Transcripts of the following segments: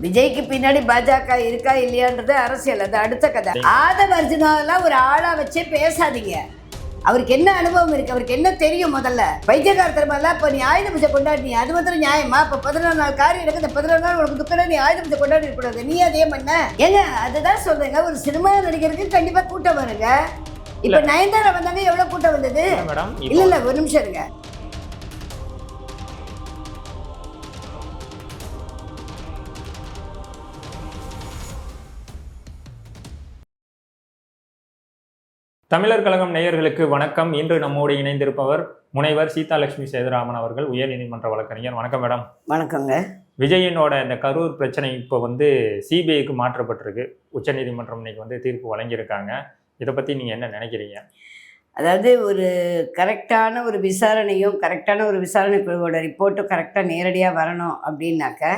விஜய்க்கு பின்னாடி பாஜக இருக்கா இல்லையான்றது அரசியல், அது அடுத்த கதை. ஆதவ அர்ஜுனாவெல்லாம் ஒரு ஆளா வச்சே பேசாதீங்க. அவருக்கு என்ன அனுபவம் இருக்கு, அவருக்கு என்ன தெரியும்? முதல்ல பைத்தியகாரத்தனமெல்லாம் இப்போ நீ ஆயுத பூஜை கொண்டாடி, அது மாத்திரம் நியாயமா? இப்போ 14 நாள் காரியம் எனக்கு, இந்த 14 நாள் உனக்கு துக்கம், நீ ஆயுத பூஜை கொண்டாடி இருக்கக்கூடாது, நீ அதே பண்ண ஏங்க? அதுதான் சொல்றேங்க, ஒரு சினிமா நடிகருக்கு கண்டிப்பா கூட்டம் வருங்க. இப்ப நயன்தாரா வந்தாங்க, எவ்வளவு கூட்டம் வந்தது? இல்ல ஒரு நிமிஷம் இருங்க. தமிழர் கழகம் நேயர்களுக்கு வணக்கம். இன்று நம்மோடு இணைந்திருப்பவர் முனைவர் சீதாலட்சுமி சேதுராமன் அவர்கள், உயர்நீதிமன்ற வழக்கறிஞர். வணக்கம் மேடம். வணக்கங்க. விஜயனோட இந்த கரூர் பிரச்சனை இப்போ சிபிஐக்கு மாற்றப்பட்டிருக்கு. உச்சநீதிமன்றம் இன்னைக்கு தீர்ப்பு வழங்கியிருக்காங்க. இதை பற்றி நீங்கள் என்ன நினைக்கிறீங்க? அதாவது ஒரு கரெக்டான ஒரு விசாரணையும் கரெக்டான ஒரு விசாரணை குழுவோட ரிப்போர்ட்டும் கரெக்டாக நேரடியாக வரணும் அப்படின்னாக்க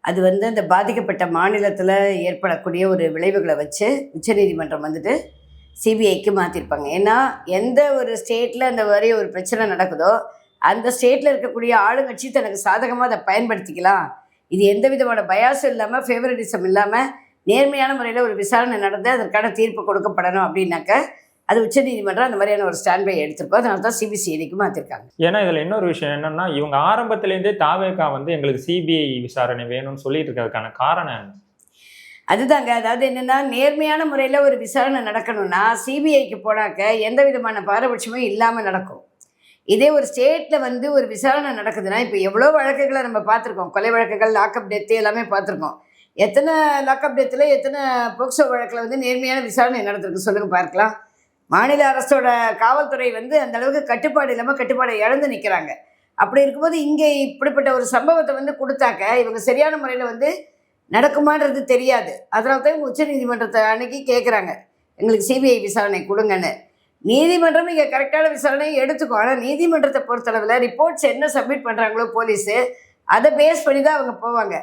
அது அந்த பாதிக்கப்பட்ட மாநிலத்தில் ஏற்படக்கூடிய ஒரு விளைவுகளை வச்சு உச்சநீதிமன்றம் சிபிஐக்கு மாற்றிருப்பாங்க. ஏன்னா எந்த ஒரு ஸ்டேட்டில் அந்த மாதிரி ஒரு பிரச்சனை நடக்குதோ அந்த ஸ்டேட்டில் இருக்கக்கூடிய ஆளுங்கட்சி தனக்கு சாதகமாக அதை பயன்படுத்திக்கலாம். இது எந்த விதமான பயாஸும் இல்லாமல், ஃபேவரட்டிசம் இல்லாமல் நேர்மையான முறையில் ஒரு விசாரணை நடந்து அதற்கான தீர்ப்பு கொடுக்கப்படணும் அப்படின்னாக்க அது உச்சநீதிமன்றம் அந்த மாதிரியான ஒரு ஸ்டாண்ட் பை எடுத்திருக்கோம். அதனால தான் சிபிசிஐடிக்கு மாற்றிருக்காங்க. ஏன்னா இதில் இன்னொரு விஷயம் என்னென்னா, இவங்க ஆரம்பத்துலேருந்தே தாவேகா எங்களுக்கு சிபிஐ விசாரணை வேணும்னு சொல்லிட்டு இருக்கிறதுக்கான காரணம் என்ன? அதுதாங்க. அதாவது என்னென்னா, நேர்மையான முறையில் ஒரு விசாரணை நடக்கணும்னா சிபிஐக்கு போனாக்க எந்த விதமான பாரபட்சமும் இல்லாமல் நடக்கும். இதே ஒரு ஸ்டேட்டில் ஒரு விசாரணை நடக்குதுன்னா, இப்போ எவ்வளோ வழக்குகளை நம்ம பார்த்துருக்கோம். கொலை வழக்குகள், லாக்அப் டெத்து எல்லாமே பார்த்துருக்கோம். எத்தனை லாக்அப் டெத்தில், எத்தனை போக்சோ வழக்கில் நேர்மையான விசாரணை நடந்திருக்கு சொல்லுங்கள் பார்க்கலாம். மாநில அரசோட காவல்துறை அந்த அளவுக்கு கட்டுப்பாடு இல்லாமல் கட்டுப்பாடை இழந்து நிற்கிறாங்க. அப்படி இருக்கும்போது இங்கே இப்படிப்பட்ட ஒரு சம்பவத்தை கொடுத்தாக்க இவங்க சரியான முறையில் நடக்குமான்றது தெரியாது. அதனால தான் இவங்க உச்சநீதிமன்றத்தை அன்னைக்கு கேட்குறாங்க, எங்களுக்கு சிபிஐ விசாரணை கொடுங்கன்னு. நீதிமன்றம் இங்கே கரெக்டான விசாரணையை எடுத்துக்கும். ஆனால் நீதிமன்றத்தை பொறுத்தளவில் ரிப்போர்ட்ஸ் என்ன சப்மிட் பண்ணுறாங்களோ போலீஸு, அதை பேஸ் பண்ணி தான் அவங்க போவாங்க.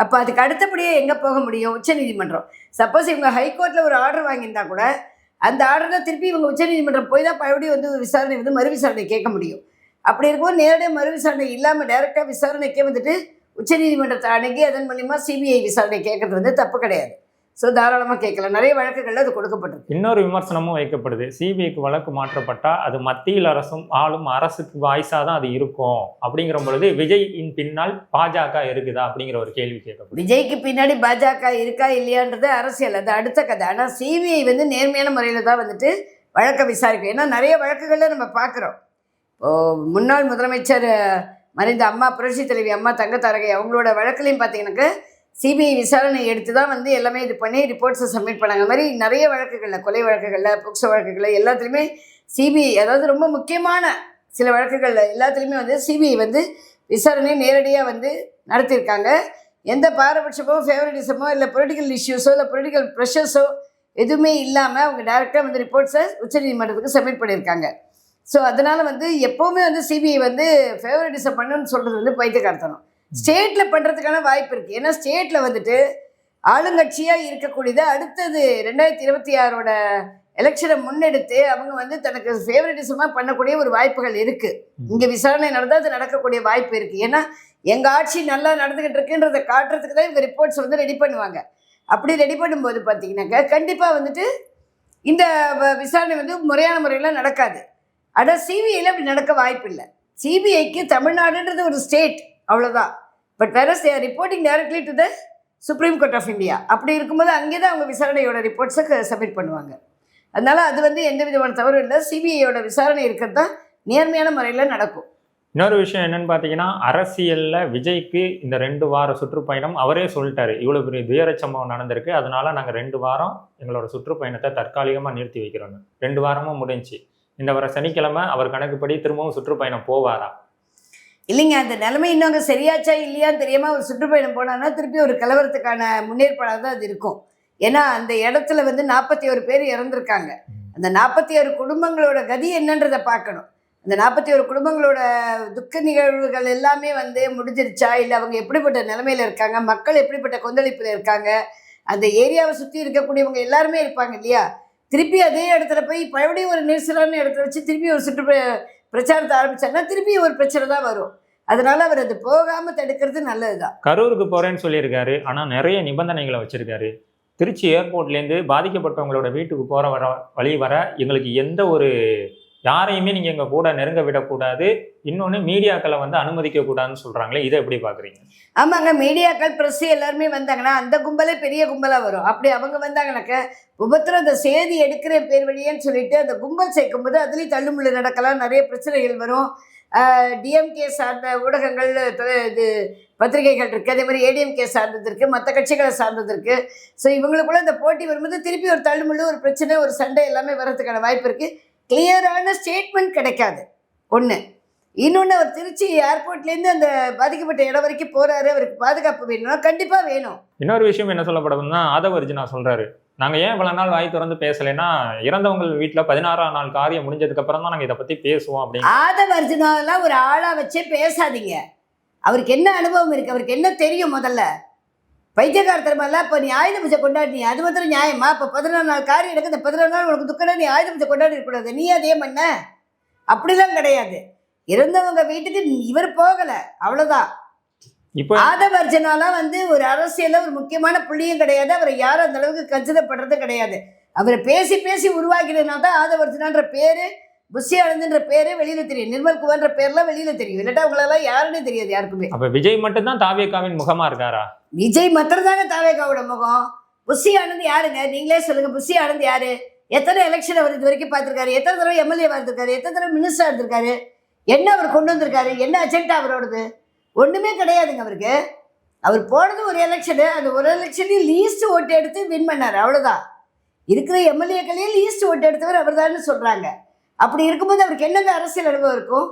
அப்போ அதுக்கு அடுத்தபடியே எங்கே போக முடியும்? உச்சநீதிமன்றம். சப்போஸ் இவங்க ஹைகோர்ட்டில் ஒரு ஆர்டர் வாங்கியிருந்தா கூட அந்த ஆர்டரில் திருப்பி இவங்க உச்சநீதிமன்றம் போய் தான் மறுபடியும் விசாரணை மறு விசாரணை கேட்க முடியும். அப்படி இருக்கும்போது நேரடியாக மறு விசாரணை இல்லாமல் டைரெக்டாக விசாரணைக்கே உச்சநீதிமன்றத்தை அணுகி அதன் மூலிமா சிபிஐ விசாரணை கேட்கறது தப்பு கிடையாது. ஸோ தாராளமாக கேட்கலாம். நிறைய வழக்குகளில் அது கொடுக்கப்பட்டிருக்கு. இன்னொரு விமர்சனமும் வைக்கப்படுது, சிபிஐக்கு வழக்கு மாற்றப்பட்டால் அது மத்தியில் அரசும் ஆளும் அரசுக்கு வாய்ஸாக தான் அது இருக்கும் அப்படிங்கிற பொழுது விஜயின் பின்னால் பாஜக இருக்குதா அப்படிங்கிற ஒரு கேள்வி கேட்கப்படுது. விஜய்க்கு பின்னாடி பாஜக இருக்கா இல்லையான்றது அரசியல், அது அடுத்த கதை. ஆனால் சிபிஐ நேர்மையான முறையில் தான் வழக்கை விசாரிக்கும். ஏன்னா நிறைய வழக்குகளில் நம்ம பார்க்குறோம். முன்னாள் முதலமைச்சர் மறைந்த அம்மா, புரட்சி தலைவி அம்மா தங்கத்தாரகை, அவங்களோட வழக்குலையும் பார்த்தீங்கன்னாக்க சிபிஐ விசாரணை எடுத்து தான் எல்லாமே இது பண்ணி ரிப்போர்ட்ஸை சப்மிட் பண்ணாங்க. மாதிரி நிறைய வழக்குகளில், கொலை வழக்குகளில், போக்சோ வழக்குகளில் எல்லாத்துலேயுமே சிபிஐ, அதாவது ரொம்ப முக்கியமான சில வழக்குகளில் எல்லாத்துலேயுமே சிபிஐ விசாரணை நேரடியாக நடத்தியிருக்காங்க. எந்த பாரபட்சமோ ஃபேவரட்டிசமோ இல்லை பொலிட்டிக்கல் இஷ்யூஸோ இல்லை பொலிட்டிக்கல் ப்ரெஷர்ஸோ எதுவுமே இல்லாமல் அவங்க டேரெக்டாக ரிப்போர்ட்ஸை உச்சநீதிமன்றத்துக்கு சப்மிட் பண்ணியிருக்காங்க. ஸோ அதனால் எப்போவுமே சிபிஐ ஃபேவரட்டிசம் பண்ணுன்னு சொல்கிறது பைத்தியக்காரத்தனம். ஸ்டேட்டில் பண்ணுறதுக்கான வாய்ப்பு இருக்குது. ஏன்னா ஸ்டேட்டில் ஆளுங்கட்சியாக இருக்கக்கூடியது அடுத்தது 2026 எலெக்ஷனை முன்னெடுத்து அவங்க தனக்கு ஃபேவரட்டிசமாக பண்ணக்கூடிய ஒரு வாய்ப்புகள் இருக்குது. இங்கே விசாரணை நடந்தால் அது நடக்கக்கூடிய வாய்ப்பு இருக்குது. ஏன்னா எங்கள் ஆட்சி நல்லா நடந்துக்கிட்டு இருக்குன்றதை காட்டுறதுக்கு தான் இவங்க ரிப்போர்ட்ஸ் ரெடி பண்ணுவாங்க. அப்படி ரெடி பண்ணும்போது பார்த்தீங்கன்னாக்கா கண்டிப்பாக இந்த விசாரணை முறையான முறையில் நடக்காது. ஆனால் சிபிஐயில் அப்படி நடக்க வாய்ப்பு இல்லை. சிபிஐக்கு தமிழ்நாடுன்றது ஒரு ஸ்டேட், அவ்வளோதான். பட் வேற reporting directly to the Supreme Court of India. அப்படி இருக்கும்போது அங்கே தான் அவங்க விசாரணையோட ரிப்போர்ட்ஸை சப்மிட் பண்ணுவாங்க. அதனால் அது எந்த விதமான தவறு இல்லை. சிபிஐயோட விசாரணை இருக்கிறது தான் நேர்மையான முறையில் நடக்கும். இன்னொரு விஷயம் என்னன்னு பார்த்தீங்கன்னா, அரசியலில் விஜய்க்கு இந்த 2 வார சுற்றுப்பயணம் அவரே சொல்லிட்டாரு, இவ்வளோ பெரிய துயர சம்பவம் நடந்திருக்கு, அதனால நாங்கள் 2 வாரம் எங்களோட சுற்றுப்பயணத்தை தற்காலிகமாக நிறுத்தி வைக்கிறோன்னு. 2 வாரமும் முடிஞ்சு. இந்த வர சனிக்கிழமை அவர் கணக்குப்படி திரும்பவும் சுற்றுப்பயணம் போவாரா? இல்லைங்க, அந்த நிலைமை இன்னும் சரியாச்சா இல்லையான்னு தெரியாமல் ஒரு சுற்றுப்பயணம் போனான்னா திருப்பி ஒரு கலவரத்துக்கான முன்னேற்பாடாக தான் அது இருக்கும். ஏன்னா அந்த இடத்துல 41 பேர் இறந்துருக்காங்க. அந்த 41 குடும்பங்களோட கதி என்னன்றதை பார்க்கணும். அந்த 41 குடும்பங்களோட துக்க நிகழ்வுகள் எல்லாமே முடிஞ்சிருச்சா, இல்லை அவங்க எப்படிப்பட்ட நிலைமையில் இருக்காங்க, மக்கள் எப்படிப்பட்ட கொந்தளிப்பில் இருக்காங்க, அந்த ஏரியாவை சுற்றி இருக்கக்கூடியவங்க எல்லாருமே இருப்பாங்க இல்லையா. திருப்பி அதே இடத்துல போய் மறுபடியும் ஒரு நெரிசலான இடத்துல வச்சு திருப்பி ஒரு பிரச்சாரத்தை ஆரம்பித்தாங்கன்னா திருப்பி ஒரு பிரச்சனை தான் வரும். அதனால அவர் அது போகாம தடுக்கிறது நல்லதுதான். கரூருக்கு போறேன்னு சொல்லியிருக்காரு. ஆனா நிறைய நிபந்தனைகளை வச்சிருக்காரு. திருச்சி ஏர்போர்ட்லேருந்து பாதிக்கப்பட்டவங்களோட வீட்டுக்கு போற வழி வர எங்களுக்கு எந்த ஒரு யாரையுமே நீங்க எங்க கூட நெருங்க விடக்கூடாது. இன்னொன்னு மீடியாக்களை வந்து அனுமதிக்க கூடாதுன்னு சொல்றாங்களே, இதை எப்படி பாக்குறீங்க? ஆமாங்க, மீடியாக்கள் பிரஸ் எல்லாருமே வந்தாங்கன்னா அந்த கும்பலே பெரிய கும்பலா வரும். அப்படி அவங்க வந்தாங்கன்னாக்க உபத்திரம் அந்த செய்தி எடுக்கிற பேர் வழியேன்னு சொல்லிட்டு அந்த கும்பல் சேர்க்கும்போது அதுலேயும் தள்ளுமுள்ளு நடக்கலாம், நிறைய பிரச்சனைகள் வரும். டிஎம்கே சார்ந்த ஊடகங்கள் இது பத்திரிகைகள் இருக்குது, அதே மாதிரி ஏடிஎம்கே சார்ந்தது இருக்குது, மற்ற கட்சிகளை சார்ந்தது இருக்குது. ஸோ இவங்களுக்குள்ள இந்த போட்டி வரும்போது திருப்பி ஒரு தள்ளுமுள்ளு, ஒரு பிரச்சனை, ஒரு சண்டை எல்லாமே வர்றதுக்கான வாய்ப்பு இருக்குது. கிளியரான ஸ்டேட்மெண்ட் கிடைக்காது ஒன்று. இன்னொன்று, அவர் திருச்சி ஏர்போர்ட்லேருந்து அந்த பாதிக்கப்பட்ட இடம் வரைக்கும் போகிறாரு, அவருக்கு பாதுகாப்பு வேணும்னா கண்டிப்பாக வேணும். இன்னொரு விஷயம் என்ன சொல்லப்படுதுன்னா, ஆதவ அர்ஜுனா சொல்றாரு, நாங்கள் ஏன் இவ்வளோ நாள் வாய் திறந்து பேசலைன்னா இறந்தவங்க வீட்டில் 16ஆம் நாள் காரியம் முடிஞ்சதுக்கு அப்புறம் தான் நாங்கள் இதை பற்றி பேசுவோம் அப்படின்னு. ஆதவ அர்ஜுனாவெல்லாம் ஒரு ஆளாக வச்சே பேசாதீங்க. அவருக்கு என்ன அனுபவம் இருக்குது, அவருக்கு என்ன தெரியும்? முதல்ல பைத்தியகாரத்தனமெல்லாம் இப்போ நீ ஆயுத பூஜை கொண்டாடினீ, அது மாத்திரம் நியாயமா? இப்போ 14 நாள் காரியம் எடுக்க, இந்த 14 நாள் உனக்கு துக்கடா நீ ஆயுத பூஜை கொண்டாடி இருக்கக்கூடாது, நீ அதே பண்ண? அப்படிலாம் கிடையாது. இறந்தவங்க வீட்டுக்கு இவர் போகலை, அவ்வளோதான். இப்போ ஆதவ அர்ஜுனாலாம் வந்து ஒரு அரசியல ஒரு முக்கியமான புள்ளியும் கிடையாது, அவரை யாரும் அந்த அளவுக்கு கன்சிடர் பண்ணுறது கிடையாது. அவரை பேசி பேசி உருவாக்கினதுனால தான் ஆதவ அர்ஜுனான்ற பேர், புஷி ஆனந்துன்ற பேரு வெளியில தெரியும், நிர்மல் குமார்ன்ற பேர்லாம் வெளியில தெரியும். இல்லாட்டா அவங்களெல்லாம் யாருன்னே தெரியாது யாருக்குமே. அப்ப விஜய் மட்டும் தான் தாவேகாவின் முகமா இருக்காரா? விஜய் மாத்திரம் தாங்க தாவேகாவோட முகம். புஷி ஆனந்த் யாருங்க? நீங்களே சொல்லுங்க. புஷி ஆனந்த் யாரு? எத்தனை எலெக்ஷன் அவர் இது வரைக்கும் பார்த்துருக்காரு? எத்தனை தடவை எம்எல்ஏ இருந்திருக்காரு? எத்தனை தடவை மினிஸ்டர் இருந்திருக்காரு? என்ன அவர் கொண்டு வந்திருக்காரு? என்ன அஜெண்டா அவரோடது? ஒண்ணுமே கிடையாதுங்க அவருக்கு. அவர் போனது ஒரு எலெக்ஷனு, அந்த ஒரு எலெக்ஷனையும் லீஸ்ட் ஓட்டு எடுத்து வின் பண்ணார், அவ்வளவுதான். இருக்கிற எம்எல்ஏக்களையே லீஸ்ட் ஓட்டு எடுத்தவர் அவர் தான் சொல்றாங்க. அப்படி இருக்கும்போது அவருக்கு என்னங்க அரசியல் அனுபவம் இருக்கும்?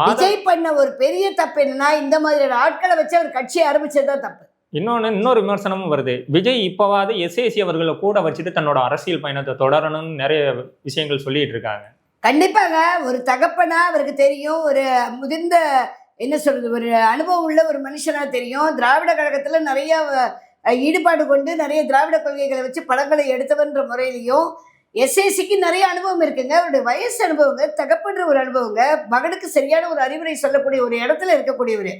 விஜய் பண்ண ஒரு பெரிய தப்பு என்னன்னா, இந்த மாதிரியான ஆட்களை வச்சு அவர் கட்சியை ஆரம்பிச்சதுதான் தப்பு. இன்னொரு விமர்சனமும் வருது. விஜய் இப்பவாது எஸ்ஏசி அவர்களை கூட வச்சுட்டு தன்னோட அரசியல் பயணத்தை தொடரணும்னு நிறைய விஷயங்கள் சொல்லிட்டு இருக்காங்க. கண்டிப்பாங்க. ஒரு தகப்பனா அவருக்கு தெரியும், ஒரு முதிர்ந்த என்ன சொல்றது, ஒரு அனுபவம் உள்ள ஒரு மனுஷனா தெரியும். திராவிட கழகத்துல நிறைய ஈடுபாடு கொண்டு நிறைய திராவிட கொள்கைகளை வச்சு படங்களை எடுத்தவன்ற முறையிலையும் எஸ்ஏசிக்கு நிறைய அனுபவம் இருக்குங்க. அவருடைய வயசு அனுபவங்க, தகப்பன்ற ஒரு அனுபவங்க, மகனுக்கு சரியான ஒரு அறிவுரை சொல்லக்கூடிய ஒரு இடத்துல இருக்கக்கூடியவர்.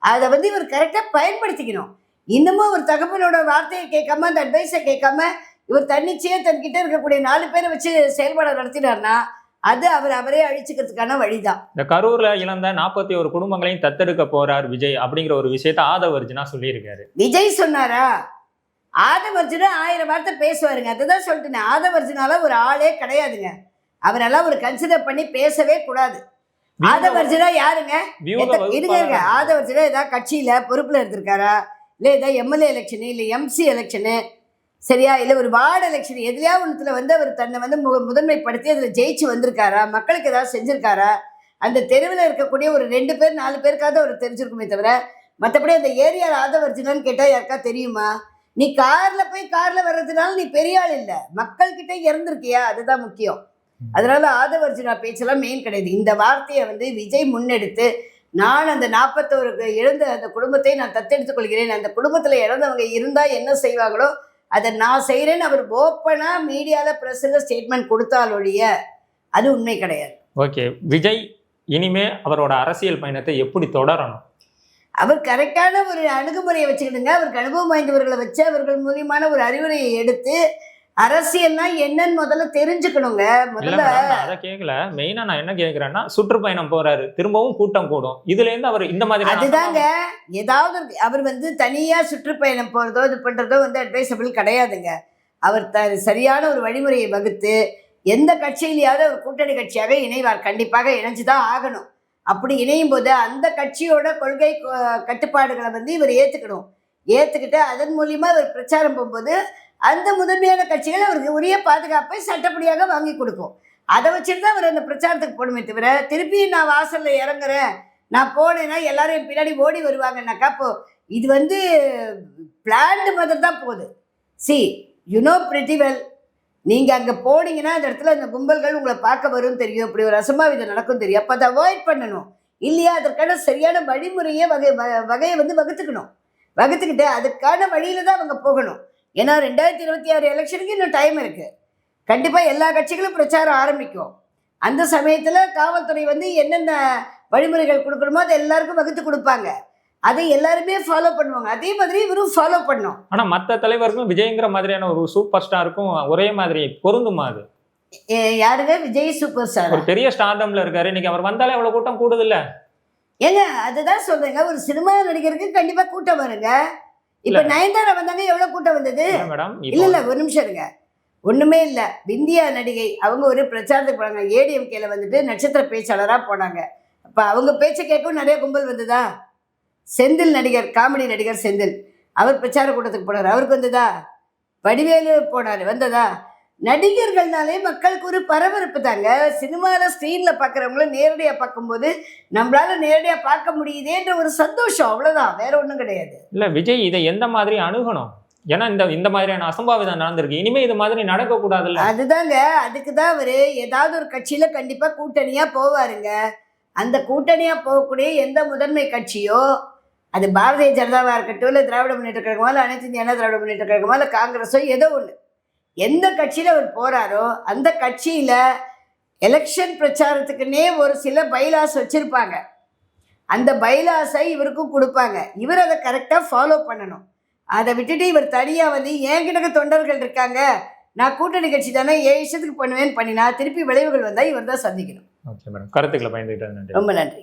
அதை வந்து இவர் கரெக்டாக பயன்படுத்திக்கணும். இன்னமும் ஒரு தகப்பனோட வார்த்தையை கேட்காம, அந்த அட்வைஸை கேட்காம இவர் தன்னிச்சையாக தன்கிட்ட இருக்கக்கூடிய 4 பேரை வச்சு செயல்பாடு நடத்தினார்னா அது அவரே அழிச்சுக்கிறதுக்கான வழிதான். இந்த கரூர்ல இழந்த 41 குடும்பங்களையும் தத்தெடுக்க போறார் விஜய் அப்படிங்கிற ஒரு விஷயத்த ஆதவ அர்ஜுனா சொல்லியிருக்காரு. விஜய் சொன்னாரா? ஆதவ அர்ஜுனா 1000 வார்த்தை பேசுவாருங்க. அதுதான் சொல்லிட்டேன், ஆதவ அர்ஜுனால ஒரு ஆளே கிடையாதுங்க. அவரெல்லாம் ஒரு கன்சிடர் பண்ணி பேசவே கூடாது. ஆதவ அர்ஜுனா யாருங்க? இருங்க, ஆதவ அர்ஜுனா ஏதாவது கட்சியில பொறுப்புல இருந்திருக்காரா? இல்லை ஏதாவது எம்எல்ஏ எலெக்ஷனு, இல்லை எம்சி எலெக்ஷனு, சரியா, இல்லை ஒரு வார்டு எலெக்ஷன், எதுலையா ஒன்றுத்துல வந்து அவர் தன்னை வந்து முதன்மைப்படுத்தி அதில் ஜெயிச்சு வந்திருக்காரா? மக்களுக்கு ஏதாவது செஞ்சிருக்காரா? அந்த தெருவில் இருக்கக்கூடிய ஒரு 2 பேர் 4 பேருக்காவது அவர் தெரிஞ்சிருக்குமே தவிர, மற்றபடி அந்த ஏரியாவில் ஆதவ அர்ஜுனான்னு கேட்டால் யாருக்கா தெரியுமா? நீ கார்ல வர்றதுனால நீ பெரிய ஆள் இல்லை, மக்கள்கிட்ட இறந்துருக்கியா? அதுதான் முக்கியம். அதனால ஆதவ அர்ஜுனா பேச்செல்லாம் மெயின் கிடையாது. இந்த வார்த்தையை வந்து விஜய் முன்னெடுத்து, நான் அந்த 41 இழந்த அந்த குடும்பத்தை நான் தத்தெடுத்துக் கொள்கிறேன், அந்த குடும்பத்தில் இறந்தவங்க இருந்தால் என்ன செய்வாங்களோ அதை நான் செய்கிறேன்னு அவர் ஓப்பனாக மீடியாவில் ப்ரெஸ்ஸில் ஸ்டேட்மெண்ட் கொடுத்தாலொழிய அது உண்மை கிடையாது. ஓகே, விஜய் இனிமே அவரோட அரசியல் பயணத்தை எப்படி தொடரணும்? அவர் கரெக்டான ஒரு அணுகுமுறையை வச்சுக்கிடுங்க. அவருக்கு அனுபவம் வாய்ந்தவர்களை வச்சு அவர்கள் மூலியமான ஒரு அறிவுரையை எடுத்து அரசியல்னா என்னன்னு முதல்ல தெரிஞ்சுக்கணுங்க. முதல்ல அதை கேட்கல, மெயினா நான் என்ன கேட்கிறேன்னா, சுற்றுப்பயணம் போறாரு, திரும்பவும் கூட்டம் கூடும், இதுல இருந்து அவர் இந்த மாதிரி அதுதாங்க. ஏதாவது அவர் வந்து தனியா சுற்றுப்பயணம் போறதோ இது பண்றதோ வந்து அட்வைசபிள் கிடையாதுங்க. அவர் சரியான ஒரு வழிமுறையை வகுத்து எந்த கட்சியிலையாவது அவர் கூட்டணி கட்சியாக இணைவார், கண்டிப்பாக இணைஞ்சுதான் ஆகணும். அப்படி இணையும் போது அந்த கட்சியோட கொள்கை கட்டுப்பாடுகளை வந்து இவர் ஏத்துக்கிட்டு அதன் மூலியமா இவர் பிரச்சாரம் போகும்போது அந்த முதன்மையான கட்சிகள் அவருக்கு உரிய பாதுகாப்பை சட்டப்படியாக வாங்கி கொடுக்கும். அதை வச்சுட்டு தான் அவர் அந்த பிரச்சாரத்துக்கு போடுமே தவிர, திருப்பி நான் வாசல்ல இறங்குறேன், நான் போனேன்னா எல்லாரும் என் பின்னாடி ஓடி வருவாங்கன்னாக்கா, அப்போ இது வந்து பிளான்டு மாதிரி தான் போகுது. C you know pretty well, நீங்கள் அங்கே போனீங்கன்னா அந்த இடத்துல அந்த கும்பல்கள் உங்களை பார்க்க வரும் தெரியும், இப்படி ஒரு அசம்பாவிதம் நடக்கும் தெரியும். அப்போ அதை அவாய்ட் பண்ணணும் இல்லையா? அதற்கான சரியான வழிமுறையை வகையை வந்து வகுத்துக்கிட்டு அதுக்கான வழியில தான் அவங்க போகணும். ஏன்னா 2026 எலெக்ஷனுக்கு இன்னும் டைம் இருக்குது. கண்டிப்பாக எல்லா கட்சிகளும் பிரச்சாரம் ஆரம்பிக்கும். அந்த சமயத்தில் காவல்துறை வந்து என்னென்ன வழிமுறைகள் கொடுக்கணுமோ அதை எல்லாருக்கும் வகுத்து கொடுப்பாங்க. அதை எல்லாருமே ஃபாலோ பண்ணுவாங்க. அதே மாதிரி இவரும் ஃபாலோ பண்ணோம். ஆனா மத்த தலைவருக்கும் விஜய்ங்கிற மாதிரியான ஒரு சூப்பர் ஸ்டாருக்கும் ஒரே மாதிரி பொருந்துமா அது? யாருங்க? Vijay super star. ஒரு பெரிய ஸ்டார்டம்ல இருக்காரு, இன்னைக்கு அவர் வந்தாலே அவ்வளவு கூட்டம் கூடுது இல்ல? ஏங்க அதுதான் சொல்றேங்க, ஒரு சினிமா நடிகருக்கு கண்டிப்பா கூட்டம் வருங்க. இப்ப நயன்தாரா வந்தாங்க, எவ்வளவு கூட்டம் வந்தது? மேடம் இல்ல ஒரு நிமிஷம் இருங்க. ஒண்ணுமே இல்ல, விந்தியா நடிகை அவங்க ஒரு பிரச்சாரத்துக்கு போனாங்க. ஏடிஎம்கேல வந்துட்டு நட்சத்திர பேச்சாளரா போனாங்க. அப்ப அவங்க பேச்சை கேட்கவும் நிறைய கும்பல் வந்ததா? செந்தில் நடிகர், காமெடி நடிகர் செந்தில், அவர் பிரச்சார கூட்டத்துக்கு போனார், அவருக்கு வந்ததா? வடிவேலு போனார், வந்ததா? நடிகர்கள்னாலே மக்களுக்கு ஒரு பரபரப்பு தாங்க. சினிமாவில் ஸ்க்ரீனில் பார்க்குறவங்கள நேரடியாக பார்க்கும்போது நம்மளால நேரடியாக பார்க்க முடியுதேன்ற ஒரு சந்தோஷம், அவ்வளோதான், வேற ஒன்றும் கிடையாது. இல்லை விஜய் இதை எந்த மாதிரி அணுகணும்? ஏன்னா இந்த மாதிரியான அசம்பாவிதம் நடந்திருக்கு, இனிமே இது மாதிரி நடக்கக்கூடாதுல்ல. அதுதாங்க, அதுக்கு தான் அவர் ஏதாவது ஒரு கட்சியில் கண்டிப்பாக கூட்டணியாக போவாருங்க. அந்த கூட்டணியாக போகக்கூடிய எந்த முதன்மை கட்சியோ, அது பாரதிய ஜனதாவாக இருக்கட்டும், இல்லை திராவிட முன்னேற்ற கழகமோ, இல்லை அனைத்து இந்திய அண்ணா திராவிட முன்னேற்ற கழகமோ, இல்லை காங்கிரஸோ, ஏதோ ஒன்று, எந்த கட்சியில் அவர் போகிறாரோ அந்த கட்சியில் எலெக்ஷன் பிரச்சாரத்துக்குன்னே ஒரு சில பைலாஸ் வச்சுருப்பாங்க. அந்த பைலாஸை இவருக்கும் கொடுப்பாங்க. இவர் அதை கரெக்டாக ஃபாலோ பண்ணணும். அதை விட்டுட்டு இவர் தனியாக வந்து என்கிட்ட தொண்டர்கள் இருக்காங்க, நான் கூட்டணி கட்சி தானே என் இஷ்டத்துக்கு பண்ணுவேன்னு பண்ணினா திருப்பி விளைவுகள் வந்தால் இவர் தான் சந்திக்கணும். ஓகே மேடம், கருத்துக்களை பயந்துக்கிட்டது நன்றி. ரொம்ப நன்றி.